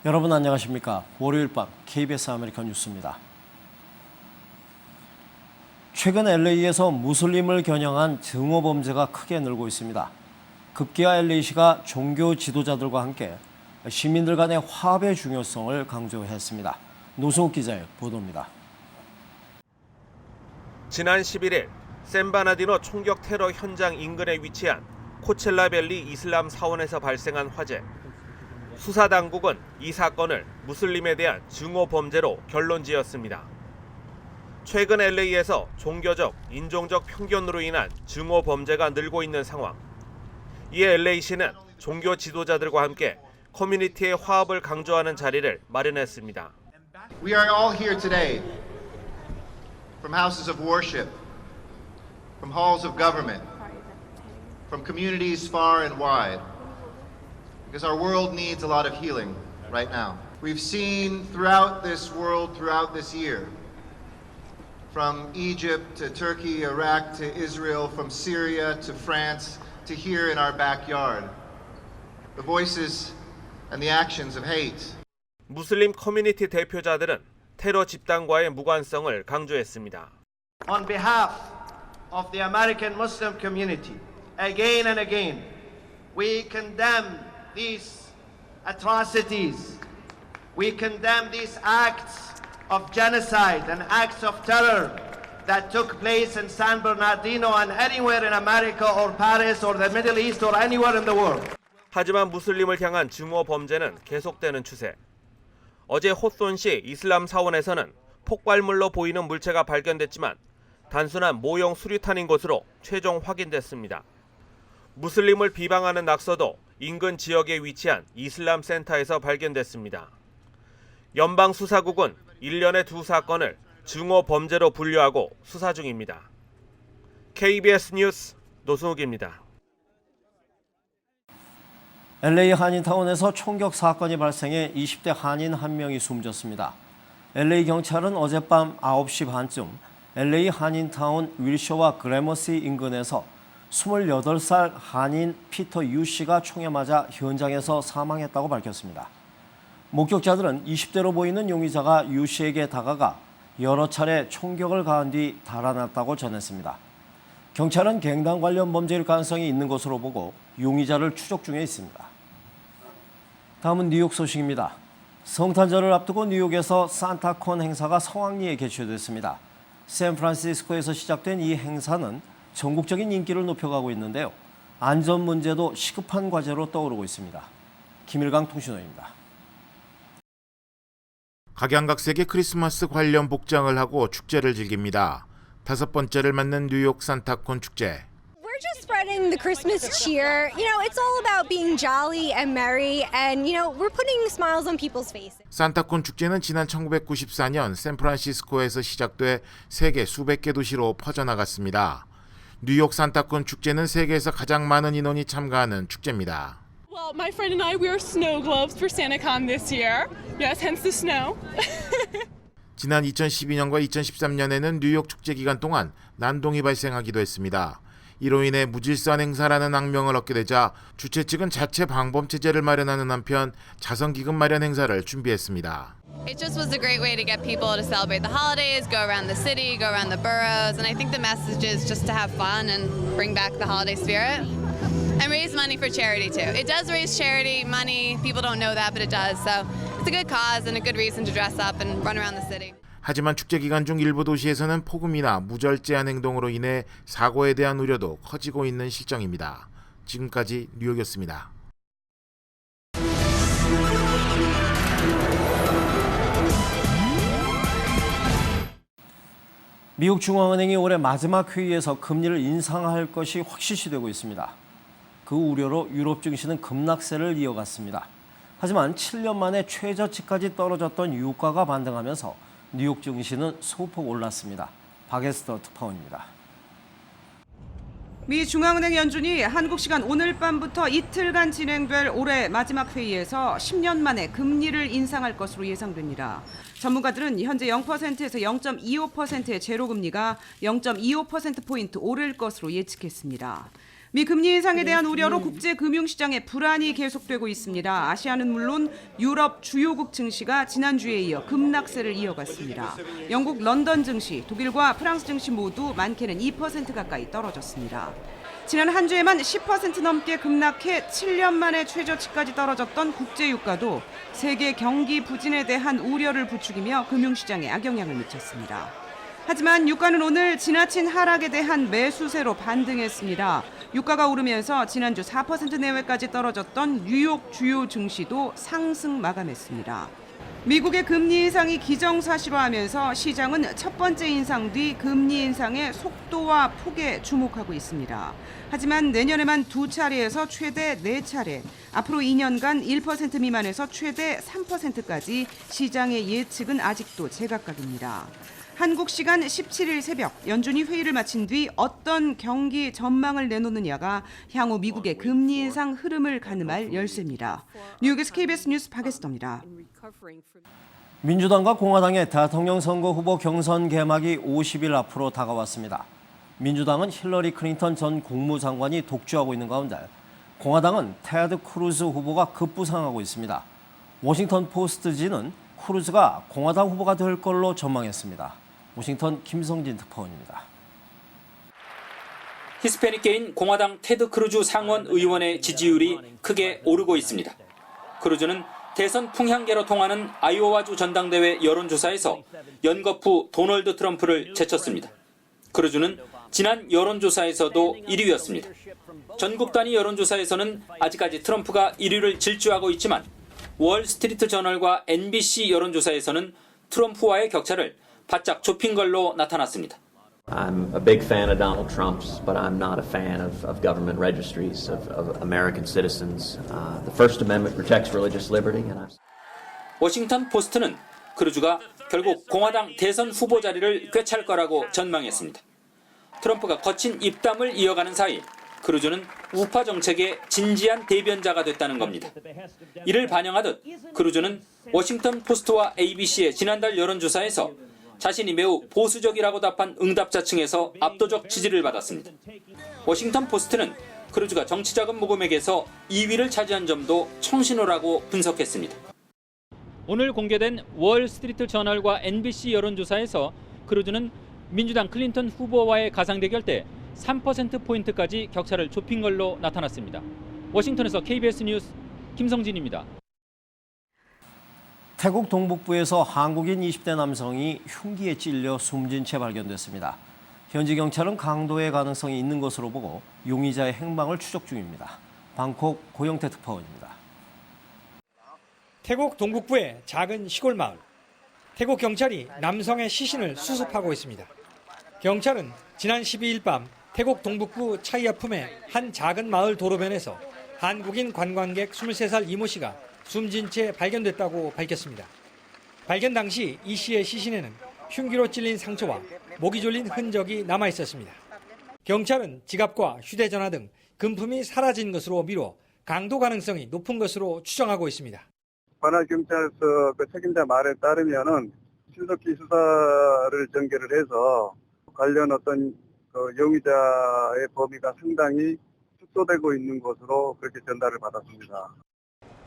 여러분 안녕하십니까? 월요일 밤 KBS 아메리칸 뉴스입니다. 최근 LA에서 무슬림을 겨냥한 증오 범죄가 크게 늘고 있습니다. 급기야 LA시가 종교 지도자들과 함께 시민들 간의 화합의 중요성을 강조했습니다. 노승욱 기자의 보도입니다. 지난 11일 샌바나디노 총격 테러 현장 인근에 위치한 코첼라밸리 이슬람 사원에서 발생한 화재. 수사 당국은 이 사건을 무슬림에 대한 증오 범죄로 결론지었습니다. 최근 LA에서 종교적, 인종적 편견으로 인한 증오 범죄가 늘고 있는 상황. 이에 LA시는 종교 지도자들과 함께 커뮤니티의 화합을 강조하는 자리를 마련했습니다. We are all here today from houses of worship, from halls of government, from communities far and wide. Because our world needs a lot of healing right now. We've seen throughout this world, throughout this year, from Egypt to Turkey, Iraq to Israel, from Syria to France to here in our backyard, the voices and the actions of hate. 무슬림 커뮤니티 대표자들은 테러 집단과의 무관성을 강조했습니다. On behalf of the American Muslim community, again and again, we condemn these atrocities. We condemn these acts of genocide and acts of terror that took place in San Bernardino and anywhere in America or Paris or the Middle East or anywhere in the world. 하지만 무슬림을 향한 증오 범죄는 계속되는 추세. 어제 호손시 이슬람 사원에서는 폭발물로 보이는 물체가 발견됐지만 단순한 모형 수류탄인 것으로 최종 확인됐습니다. 무슬림을 비방하는 낙서도 인근 지역에 위치한 이슬람 센터에서 발견됐습니다. 연방수사국은 일련의 두 사건을 증오 범죄로 분류하고 수사 중입니다. KBS 뉴스 노승욱입니다. LA 한인타운에서 총격 사건이 발생해 20대 한인 한 명이 숨졌습니다. LA 경찰은 어젯밤 9시 반쯤 LA 한인타운 윌셔와 그래머시 인근에서 28살 한인 피터 유 씨가 총에 맞아 현장에서 사망했다고 밝혔습니다. 목격자들은 20대로 보이는 용의자가 유 씨에게 다가가 여러 차례 총격을 가한 뒤 달아났다고 전했습니다. 경찰은 갱단 관련 범죄일 가능성이 있는 것으로 보고 용의자를 추적 중에 있습니다. 다음은 뉴욕 소식입니다. 성탄절을 앞두고 뉴욕에서 산타콘 행사가 성황리에 개최됐습니다. 샌프란시스코에서 시작된 이 행사는 전국적인 인기를 높여가고 있는데요. 안전 문제도 시급한 과제로 떠오르고 있습니다. 김일강 통신원입니다. 각양각색의 크리스마스 관련 복장을 하고 축제를 즐깁니다. 5번째를 맞는 뉴욕 산타콘 축제. We're just spreading the Christmas cheer. You know, it's all about being jolly and merry and, you know, we're putting smiles on people's faces. 산타콘 축제는 지난 1994년 샌프란시스코에서 시작돼 세계 수백 개 도시로 퍼져나갔습니다. 뉴욕 산타콘 축제는 세계에서 가장 많은 인원이 참가하는 축제입니다. Well, my friend and I wear snow globes for SantaCon this year. Yes, hence the snow. 지난 2012년과 2013년에는 뉴욕 축제 기간 동안 난동이 발생하기도 했습니다. 이로 인해 무질서한 행사라는 악명을 얻게 되자 주최 측은 자체 방범 체제를 마련하는 한편 자선 기금 마련 행사를 준비했습니다. It just was a great way to get people to celebrate the holidays, go around the city, go around the boroughs, and I think the message is just to have fun and bring back the holiday spirit and raise money for charity too. It does raise charity money. People don't know that, but it does. So it's a good cause and a good reason to dress up and run around the city. 하지만 축제 기간 중 일부 도시에서는 폭음이나 무절제한 행동으로 인해 사고에 대한 우려도 커지고 있는 실정입니다. 지금까지 뉴욕이었습니다. 미국 중앙은행이 올해 마지막 회의에서 금리를 인상할 것이 확실시되고 있습니다. 그 우려로 유럽 증시는 급락세를 이어갔습니다. 하지만 7년 만에 최저치까지 떨어졌던 유가가 반등하면서 뉴욕 증시는 소폭 올랐습니다. 박에스터 특파원입니다. 미 중앙은행 연준이 한국 시간 오늘 밤부터 이틀간 진행될 올해 마지막 회의에서 10년 만에 금리를 인상할 것으로 예상됩니다. 전문가들은 현재 0%에서 0.25%의 제로금리가 0.25%포인트 오를 것으로 예측했습니다. 미 금리 인상에 대한 우려로 국제 금융시장에 불안이 계속되고 있습니다. 아시아는 물론 유럽 주요국 증시가 지난주에 이어 급락세를 이어갔습니다. 영국 런던 증시, 독일과 프랑스 증시 모두 많게는 2% 가까이 떨어졌습니다. 지난 한 주에만 10% 넘게 급락해 7년 만에 최저치까지 떨어졌던 국제유가도 세계 경기 부진에 대한 우려를 부추기며 금융시장에 악영향을 미쳤습니다. 하지만 유가는 오늘 지나친 하락에 대한 매수세로 반등했습니다. 유가가 오르면서 지난주 4% 내외까지 떨어졌던 뉴욕 주요 증시도 상승 마감했습니다. 미국의 금리 인상이 기정사실화하면서 시장은 첫 번째 인상 뒤 금리 인상의 속도와 폭에 주목하고 있습니다. 하지만 내년에만 2차례에서 최대 4차례, 앞으로 2년간 1% 미만에서 최대 3%까지 시장의 예측은 아직도 제각각입니다. 한국 시간 17일 새벽 연준이 회의를 마친 뒤 어떤 경기 전망을 내놓느냐가 향후 미국의 금리 인상 흐름을 가늠할 열쇠입니다. 뉴욕에서 KBS 뉴스 박예스더입니다. 민주당과 공화당의 대통령 선거 후보 경선 개막이 50일 앞으로 다가왔습니다. 민주당은 힐러리 클린턴 전 국무장관이 독주하고 있는 가운데 공화당은 테드 크루즈 후보가 급부상하고 있습니다. 워싱턴 포스트지는 크루즈가 공화당 후보가 될 걸로 전망했습니다. 워싱턴 김성진 특파원입니다. 히스패닉계인 공화당 테드 크루즈 상원 의원의 지지율이 크게 오르고 있습니다. 크루즈는 대선 풍향계로 통하는 아이오와주 전당대회 여론조사에서 연거푸 도널드 트럼프를 제쳤습니다. 크루즈는 지난 여론조사에서도 1위였습니다. 전국 단위 여론조사에서는 아직까지 트럼프가 1위를 질주하고 있지만 월스트리트 저널과 NBC 여론조사에서는 트럼프와의 격차를 바짝 좁힌 걸로 나타났습니다. I'm a big fan of Donald Trump's, but I'm not a fan of government registries of American citizens. The First Amendment protects religious liberty, and 워싱턴 포스트는 크루즈가 결국 공화당 대선 후보 자리를 꿰찰 거라고 전망했습니다. 트럼프가 거친 입담을 이어가는 사이 크루즈는 우파 정책의 진지한 대변자가 됐다는 겁니다. 이를 반영하듯 크루즈는 워싱턴 포스트와 ABC의 지난달 여론조사에서 자신이 매우 보수적이라고 답한 응답자층에서 압도적 지지를 받았습니다. 워싱턴 포스트는 크루즈가 정치자금 모금액에서 2위를 차지한 점도 청신호라고 분석했습니다. 오늘 공개된 월스트리트 저널과 NBC 여론조사에서 크루즈는 민주당 클린턴 후보와의 가상대결 때 3%포인트까지 격차를 좁힌 걸로 나타났습니다. 워싱턴에서 KBS 뉴스 김성진입니다. 태국 동북부에서 한국인 20대 남성이 흉기에 찔려 숨진 채 발견됐습니다. 현지 경찰은 강도의 가능성이 있는 것으로 보고 용의자의 행방을 추적 중입니다. 방콕 고영태 특파원입니다. 태국 동북부의 작은 시골 마을. 태국 경찰이 남성의 시신을 수습하고 있습니다. 경찰은 지난 12일 밤 태국 동북부 차이아품의 한 작은 마을 도로변에서 한국인 관광객 23살 이모 씨가 숨진 채 발견됐다고 밝혔습니다. 발견 당시 이 씨의 시신에는 흉기로 찔린 상처와 목이 졸린 흔적이 남아 있었습니다. 경찰은 지갑과 휴대전화 등 금품이 사라진 것으로 미뤄 강도 가능성이 높은 것으로 추정하고 있습니다. 관할경찰서 책임자 말에 따르면은 신속히 수사를 전개를 해서 관련 어떤 용의자의 범위가 상당히 축소되고 있는 것으로 그렇게 전달을 받았습니다.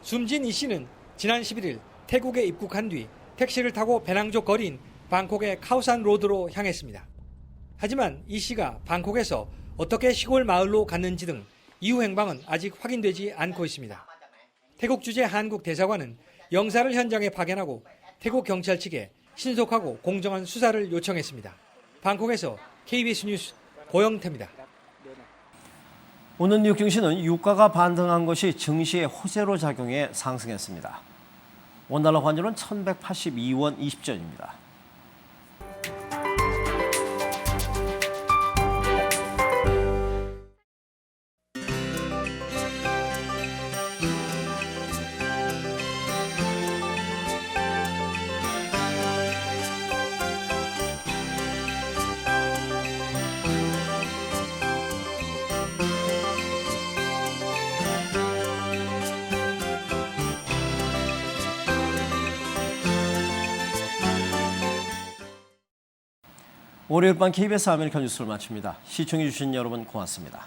숨진 이 씨는 지난 11일 태국에 입국한 뒤 택시를 타고 배낭족 거리인 방콕의 카오산 로드로 향했습니다. 하지만 이 씨가 방콕에서 어떻게 시골 마을로 갔는지 등 이후 행방은 아직 확인되지 않고 있습니다. 태국 주재 한국 대사관은 영사를 현장에 파견하고 태국 경찰 측에 신속하고 공정한 수사를 요청했습니다. 방콕에서 KBS 뉴스 고영태입니다. 오늘 뉴욕 증시는 유가가 반등한 것이 증시의 호재로 작용해 상승했습니다. 원달러 환율은 1182원 20전입니다. 월요일 밤 KBS 아메리칸 뉴스를 마칩니다. 시청해주신 여러분 고맙습니다.